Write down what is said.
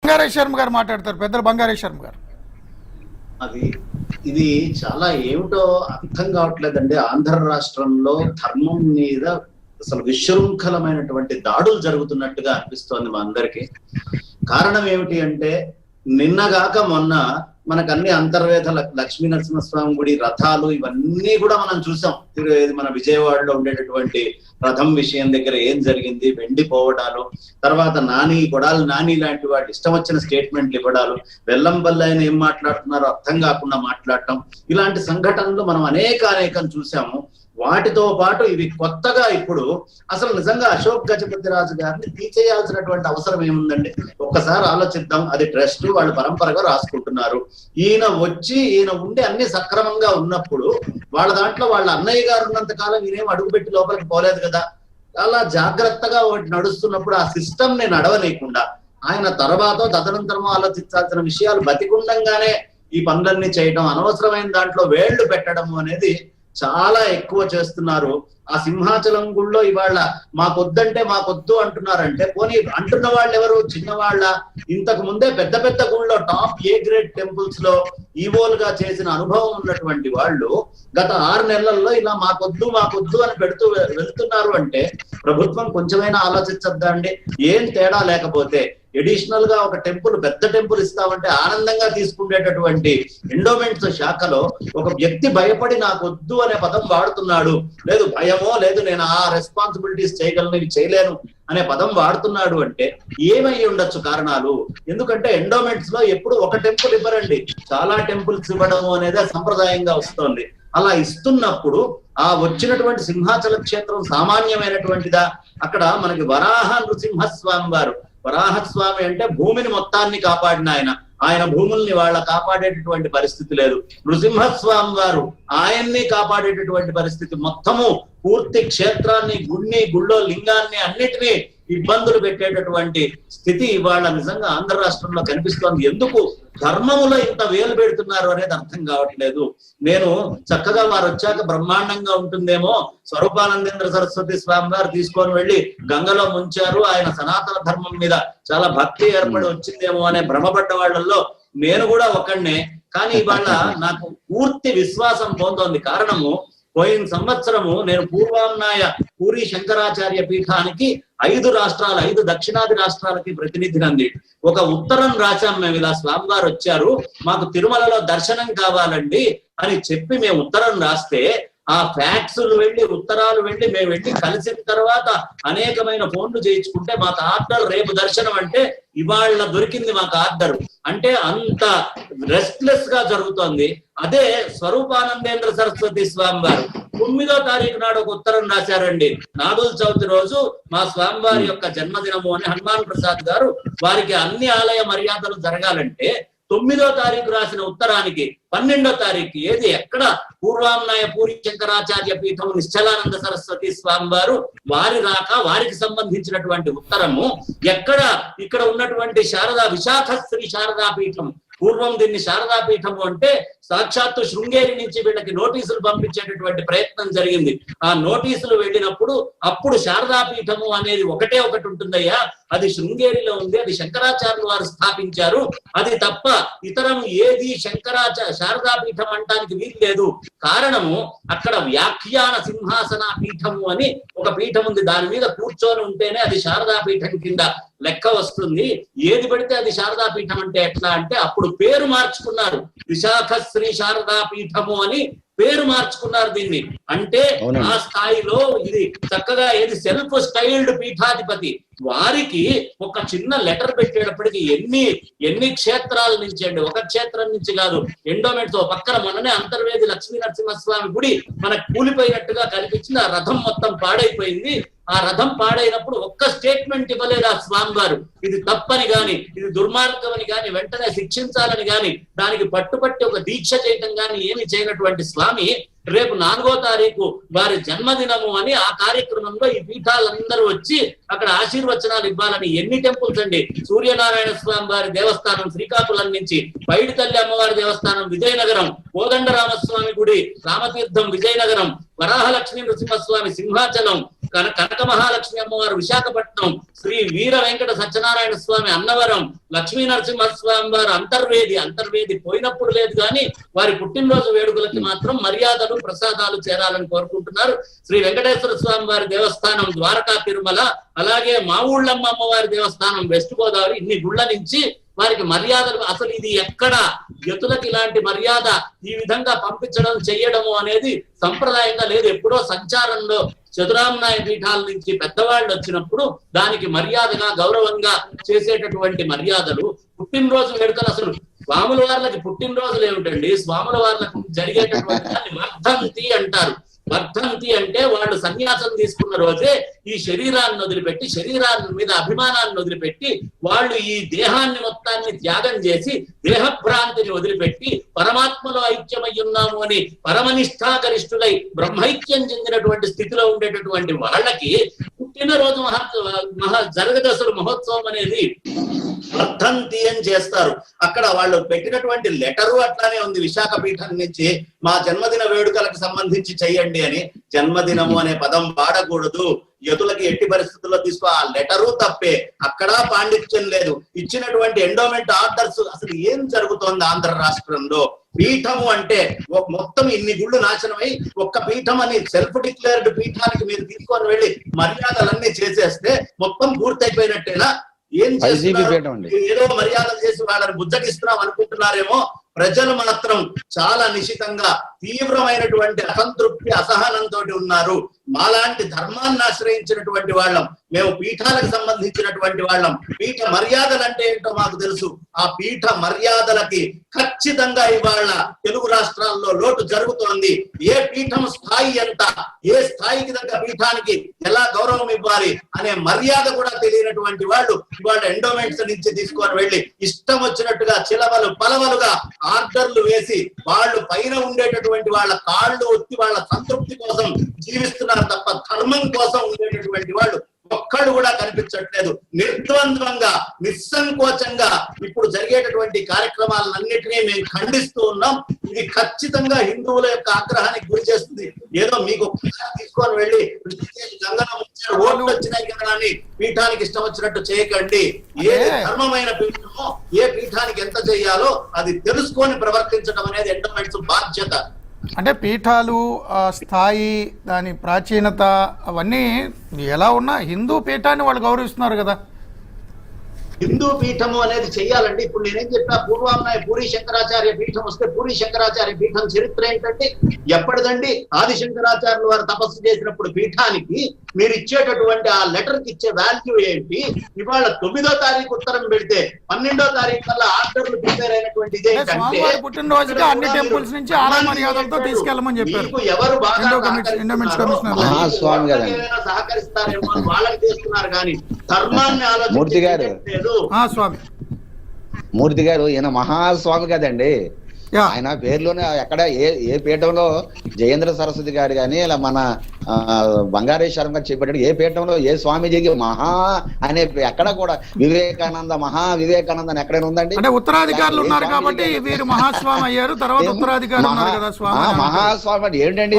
బంగారే శర్మ గారు మాట్లాడతారు, పెద్దలు బంగారే శర్మ గారు. అది ఇది చాలా ఏమిటో అర్థం కావట్లేదండి. ఆంధ్ర రాష్ట్రంలో ధర్మం మీద అసలు విశృంఖలమైనటువంటి దాడులు జరుగుతున్నట్టుగా అనిపిస్తోంది మా అందరికి. కారణం ఏమిటి అంటే, నిన్నగాక మొన్న మనకు అన్ని అంతర్వేద లక్ష్మీ నరసింహస్వామి గుడి రథాలు ఇవన్నీ కూడా మనం చూసాం. మన విజయవాడలో ఉండేటటువంటి రథం విషయం దగ్గర ఏం జరిగింది, వెండిపోవడాలు, తర్వాత కొడాలి నాని లాంటి వాళ్ళు ఇష్టం వచ్చిన స్టేట్మెంట్లు ఇవ్వడాలు, వెల్లంపల్లి ఆయన ఏం మాట్లాడుతున్నారో అర్థం కాకుండా మాట్లాడటం, ఇలాంటి సంఘటనలు మనం అనేకం చూసాము. వాటితో పాటు ఇవి కొత్తగా ఇప్పుడు అసలు నిజంగా అశోక్ గజపతి రాజు గారిని తీసేయాల్సినటువంటి అవసరం ఏముందండి? ఒక్కసారి ఆలోచిద్దాం. అది ట్రస్ట్ వాళ్ళు పరంపరగా రాసుకుంటున్నారు. ఈయన ఉండి అన్ని సక్రమంగా ఉన్నప్పుడు వాళ్ళ దాంట్లో వాళ్ళ అన్నయ్య గారు ఉన్నంత కాలం ఈయనేం అడుగుపెట్టి లోపలికి పోలేదు కదా. అలా జాగ్రత్తగా ఒకటి నడుస్తున్నప్పుడు ఆ సిస్టమ్ ని నడవలేకుండా ఆయన తర్వాత తదనంతరమో ఆలోచించాల్సిన విషయాలు బతికుండంగానే ఈ పనులన్నీ చేయడం, అనవసరమైన దాంట్లో వేళ్లు పెట్టడం అనేది చాలా ఎక్కువ చేస్తున్నారు. ఆ సింహాచలం గుళ్ళో ఇవాళ మాకొద్దంటే మాకొద్దు అంటున్నారంటే, పోనీ అంటున్న వాళ్ళు ఎవరు? చిన్నవాళ్ళ? ఇంతకు ముందే పెద్ద పెద్ద గుళ్ళో టాప్ ఏ గ్రేడ్ టెంపుల్స్ లో ఈవోలుగా చేసిన అనుభవం ఉన్నటువంటి వాళ్ళు గత 6 నెలల్లో ఇలా మాకొద్దు అని పెడుతూ వెళ్తున్నారు అంటే ప్రభుత్వం కొంచెమైనా ఆలోచించద్దా అండి? ఏం తేడా లేకపోతే ఎడిషనల్ గా ఒక టెంపుల్, పెద్ద టెంపుల్ ఇస్తామంటే ఆనందంగా తీసుకునేటటువంటి ఎండోమెంట్స్ శాఖలో ఒక వ్యక్తి భయపడి నాకొద్దు అనే పదం వాడుతున్నాడు. లేదు భయమో, లేదు నేను ఆ రెస్పాన్సిబిలిటీస్ చేయగలను, ఇవి చేయలేను అనే పదం వాడుతున్నాడు అంటే ఏమై ఉండొచ్చు కారణాలు? ఎందుకంటే ఎండోమెంట్స్ లో ఎప్పుడు ఒక టెంపుల్ ఇవ్వరండి, చాలా టెంపుల్స్ ఇవ్వడము అనేది సంప్రదాయంగా వస్తోంది. అలా ఇస్తున్నప్పుడు ఆ వచ్చినటువంటి సింహాచల క్షేత్రం సామాన్యమైనటువంటిదా? అక్కడ మనకి వరాహ నృసింహస్వామి వారు, వరాహస్వామి అంటే భూమిని మొత్తాన్ని కాపాడిన ఆయన భూముల్ని వాళ్ళ కాపాడేటటువంటి పరిస్థితి లేదు. నృసింహస్వామి వారు ఆయన్ని కాపాడేటటువంటి పరిస్థితి. మొత్తము పూర్తి క్షేత్రాన్ని, గుళ్ళో లింగాన్ని అన్నిటినీ ఇబ్బందులు పెట్టేటటువంటి స్థితి ఇవాళ నిజంగా ఆంధ్ర రాష్ట్రంలో కనిపిస్తోంది. ఎందుకు ధర్మములో ఇంత వేలు పెడుతున్నారు అనేది అర్థం కావట్లేదు. నేను చక్కగా వారు వచ్చాక బ్రహ్మాండంగా ఉంటుందేమో, స్వరూపానందేంద్ర సరస్వతి స్వామి గారు తీసుకొని వెళ్ళి గంగలో ముంచారు, ఆయన సనాతన ధర్మం మీద చాలా భక్తి ఏర్పడి వచ్చిందేమో అనే భ్రమపడ్డ వాళ్ళల్లో నేను కూడా ఒకడినే. కానీ ఇవాళ నాకు పూర్తి విశ్వాసం పొందోంది. కారణము, పోయిన సంవత్సరము నేను పూర్వామ్నాయ పూరి శంకరాచార్య పీఠానికి 5 రాష్ట్రాలు, 5 దక్షిణాది రాష్ట్రాలకి ప్రతినిధినంది. ఒక ఉత్తరం రాశాం మేము, ఇలా స్వామివారు వచ్చారు, మాకు తిరుమలలో దర్శనం కావాలండి అని చెప్పి మేము ఉత్తరం రాస్తే ఆ ఫ్యాక్సులు వెళ్ళి, ఉత్తరాలు వెళ్ళి, మేము వెళ్ళి కలిసిన తర్వాత అనేకమైన ఫోన్లు చేయించుకుంటే మాకు ఆర్డర్ రేపు దర్శనం అంటే ఇవాళ దొరికింది మాకు ఆర్డర్. అంటే అంత రెస్ట్లెస్ గా జరుగుతోంది. అదే స్వరూపానందేంద్ర సరస్వతి స్వామి వారు 9వ తారీఖు నాడు ఒక ఉత్తరం రాశారండి. నాగుల చవితి రోజు మా స్వామివారి యొక్క జన్మదినము అని హనుమాన్ ప్రసాద్ గారు, వారికి అన్ని ఆలయ మర్యాదలు జరగాలంటే 9వ తారీఖు రాసిన ఉత్తరానికి 12వ తారీఖు ఏది ఎక్కడ పూర్వామ్నాయ పూరి శంకరాచార్య పీఠం నిశ్చలానంద సరస్వతి స్వామి వారు వారి రాక వారికి సంబంధించినటువంటి ఉత్తరము ఎక్కడ? ఇక్కడ ఉన్నటువంటి విశాఖ శ్రీ శారదా పీఠం, పూర్వం దీన్ని శారదా పీఠము అంటే సాక్షాత్తు శృంగేరి నుంచి వీళ్ళకి నోటీసులు పంపించేటటువంటి ప్రయత్నం జరిగింది. ఆ నోటీసులు వెళ్ళినప్పుడు అప్పుడు శారదా పీఠము అనేది ఒకటే ఒకటి ఉంటుందయ్యా, అది శృంగేరిలో ఉంది, అది శంకరాచార్యులు వారు స్థాపించారు, అది తప్ప ఇతరం ఏది శారదా పీఠం అంటానికి వీలు లేదు. కారణము, అక్కడ వ్యాఖ్యాన సింహాసన పీఠము అని ఒక పీఠం ఉంది, దాని మీద కూర్చొని ఉంటేనే అది శారదా పీఠం కింద లెక్క వస్తుంది. ఏది పడితే అది శారదా పీఠం అంటే ఎట్లా అంటే అప్పుడు పేరు మార్చుకున్నారు, విశాఖ శ్రీ శారదా పీఠము అని పేరు మార్చుకున్నారు దీన్ని. అంటే ఆ స్థాయిలో ఇది చక్కగా ఏది సెల్ఫ్ స్టైల్డ్ పీఠాధిపతి వారికి ఒక చిన్న లెటర్ పెట్టేటప్పటికి ఎన్ని క్షేత్రాల నుంచి అండి, ఒక క్షేత్రం నుంచి కాదు, ఎండోమెంట్స్ పక్కన మొన్ననే అంతర్వేది లక్ష్మీ నరసింహస్వామి గుడి మనకు కూలిపోయినట్టుగా కనిపించింది. ఆ రథం మొత్తం పాడైపోయింది. ఆ రథం పాడైనప్పుడు ఒక్క స్టేట్మెంట్ ఇవ్వలేదు ఆ స్వామి వారు, ఇది తప్పని గాని, ఇది దుర్మార్గం అని గాని, వెంటనే శిక్షించాలని గాని, దానికి పట్టుపట్టి ఒక దీక్ష చేయటం గాని ఏమి చేయనటువంటి స్వామి రేపు 4వ తారీఖు వారి జన్మదినము అని ఆ కార్యక్రమంలో ఈ పీఠాలందరూ వచ్చి అక్కడ ఆశీర్వచనాలు ఇవ్వాలని. ఎన్ని టెంపుల్స్ అండి, సూర్యనారాయణ స్వామి వారి దేవస్థానం శ్రీకాకుళం నుంచి, పైడి తల్లి అమ్మవారి దేవస్థానం విజయనగరం, కోదండరామస్వామి గుడి రామతీర్థం విజయనగరం, వరాహలక్ష్మీ నృసింహస్వామి సింహాచలం, కనక మహాలక్ష్మి అమ్మవారు విశాఖపట్నం, శ్రీ వీర వెంకట సత్యనారాయణ స్వామి అన్నవరం, లక్ష్మీ నరసింహస్వామి వారు అంతర్వేది పోయినప్పుడు లేదు కానీ వారి పుట్టినరోజు వేడుకలకి మాత్రం మర్యాదలు ప్రసాదాలు చేరాలని కోరుకుంటున్నారు. శ్రీ వెంకటేశ్వర స్వామి వారి దేవస్థానం ద్వారకా తిరుమల, అలాగే మా ఊళ్ళమ్మ అమ్మవారి దేవస్థానం వెస్ట్ గోదావరి, ఇన్ని గుళ్ళ నుంచి వారికి మర్యాదలు. అసలు ఇది ఎక్కడ యతులకు ఇలాంటి మర్యాద ఈ విధంగా పంపించడం చెయ్యడము అనేది సంప్రదాయంగా లేదు. ఎప్పుడో సంచారంలో చతురామ్నాయ పీఠాల నుంచి పెద్దవాళ్ళు వచ్చినప్పుడు దానికి మర్యాదగా గౌరవంగా చేసేటటువంటి మర్యాదలు. పుట్టినరోజు వేడుకలు అసలు స్వాముల వార్లకి పుట్టినరోజులు ఏమిటండి? స్వాముల వార్లకు జరిగేటటువంటి దాన్ని వర్ధంతి అంటారు. వర్ధంతి అంటే వాళ్ళు సన్యాసం తీసుకున్న రోజే ఈ శరీరాన్ని వదిలిపెట్టి, శరీరాన్ని మీద అభిమానాన్ని వదిలిపెట్టి, వాళ్ళు ఈ దేహాన్ని మొత్తాన్ని త్యాగం చేసి దేహభ్రాంతిని వదిలిపెట్టి పరమాత్మలో ఐక్యమై ఉన్నాము అని పరమనిష్టాగరిష్ఠులై బ్రహ్మైక్యం చెందినటువంటి స్థితిలో ఉండేటటువంటి వాళ్ళకి పుట్టినరోజు జరగదశలు మహోత్సవం అనేది వర్ధంతి అని చేస్తారు. అక్కడ వాళ్ళు పెట్టినటువంటి లెటరు అట్లానే ఉంది విశాఖ పీఠం నుంచి, మా జన్మదిన వేడుకలకు సంబంధించి చెయ్యండి అని. జన్మదినము అనే పదం వాడకూడదు, యతులకి ఎట్టి పరిస్థితుల్లో తీసుకో. ఆ లెటరు తప్పే, అక్కడ పాండిత్యం లేదు. ఇచ్చినటువంటి ఎండోమెంట్ ఆర్డర్స్, అసలు ఏం జరుగుతోంది ఆంధ్ర రాష్ట్రంలో? పీఠము అంటే మొత్తం ఇన్ని గుళ్ళు నాశనమై ఒక్క పీఠం అని సెల్ఫ్ డిక్లేర్డ్ పీఠానికి మీరు తీసుకొని వెళ్ళి మర్యాదలన్నీ చేసేస్తే మొత్తం పూర్తయిపోయినట్టేనా? ఏం చేస్తున్నారు? ఏదో మర్యాదలు చేసి వాళ్ళని బుజ్జగిస్తున్నాం అనుకుంటున్నారేమో. ప్రజలు మాత్రం చాలా నిశితంగా తీవ్రమైనటువంటి అసంతృప్తి అసహనంతో ఉన్నారు. మాలాంటి ధర్మాన్ని ఆశ్రయించినటువంటి వాళ్ళం, మేము పీఠాలకు సంబంధించినటువంటి వాళ్ళం, పీఠ మర్యాదలు అంటే ఏంటో మాకు తెలుసు. ఆ పీఠ మర్యాదలకి ఖచ్చితంగా ఇవాళ తెలుగు రాష్ట్రాల్లో లోటు జరుగుతోంది. ఏ పీఠం స్థాయి ఎంత, ఏ స్థాయికి దగ్గర పీఠానికి ఎలా గౌరవం ఇవ్వాలి అనే మర్యాద కూడా తెలియనటువంటి వాళ్ళు ఇవాళ ఎండోమెంట్స్ నుంచి తీసుకొని వెళ్ళి ఇష్టం వచ్చినట్టుగా చిలవలు పలవలుగా ఆర్డర్లు వేసి వాళ్ళు పైన ఉండేటటువంటి వాళ్ళ కాళ్ళు ఒత్తి వాళ్ళ సంతృప్తి కోసం జీవిస్తున్నారు తప్ప ధర్మం కోసం ఉండేటటువంటి వాళ్ళు ఒక్కళ్ళు కూడా కనిపించట్లేదు. నిర్ద్వంద్వంగా నిస్సంకోచంగా ఇప్పుడు జరిగేటటువంటి కార్యక్రమాలన్నిటినీ మేము ఖండిస్తూ ఉన్నాం. ఇది ఖచ్చితంగా హిందువుల యొక్క ఆగ్రహానికి గురి చేస్తుంది. ఏదో మీకు తీసుకొని వెళ్ళి గంగన ఓట్లు వచ్చినాయి కదా అని పీఠానికి ఇష్టం వచ్చినట్టు చేయకండి. ఏ ధర్మమైన పీఠమో ఏ పీఠానికి ఎంత చెయ్యాలో అది తెలుసుకొని ప్రవర్తించడం అనేది ఎండోమెంట్స్ బాధ్యత. అంటే పీఠాలు స్థాయి, దాని ప్రాచీనత అవన్నీ ఎలా ఉన్నా హిందూ పీఠాన్ని వాళ్ళు గౌరవిస్తున్నారు కదా. హిందూ పీఠము అనేది చెయ్యాలండి. ఇప్పుడు నేనేం చెప్పినా పూర్వామ్నాయ పూరి శంకరాచార్య పీఠం వస్తే పూరి శంకరాచార్య పీఠం చరిత్ర ఏంటంటే ఎప్పటిదండి? ఆది శంకరాచార్యులు వారు తపస్సు చేసినప్పుడు పీఠానికి మీరు ఇచ్చేటటువంటి ఆ లెటర్ కి ఇచ్చే వాల్యూ ఏంటి? ఇవాళ 9వ తారీఖు ఉత్తరం పెడితే 12వ తారీఖు కల్లా ఆర్డర్లు ప్రిపేర్ అయినటువంటి పుట్టినరోజుకి అన్ని టెంపుల్స్ నుంచి ఆలయ మర్యాదలతో తీసుకెళ్ళమని చెప్పారు. ఎవరు బాగా సహకరిస్తారేమో అని వాళ్ళకి చేస్తున్నారు కానీ ధర్మాన్ని ఆలోచించలేదు. మూర్తి గారు ఈయన మహాస్వామి కదండి. ఆయన పేరులోనే ఎక్కడ ఏ పీఠంలో జయేంద్ర సరస్వతి గారు కానీ ఇలా మన బంగారేశ్వరం గారు చెప్పాడు, ఏ పీఠంలో ఏ స్వామీజీకి మహా అనే ఎక్కడ కూడా వివేకానంద మహా వివేకానంద అని ఎక్కడైనా ఉందండి? అంటే ఉత్తరాధికారులు ఉన్నారు కాబట్టి వీరు మహాస్వామి అయ్యారు. తర్వాత ఉత్తరాధికారులు మహాస్వామి అంటే ఏంటండి?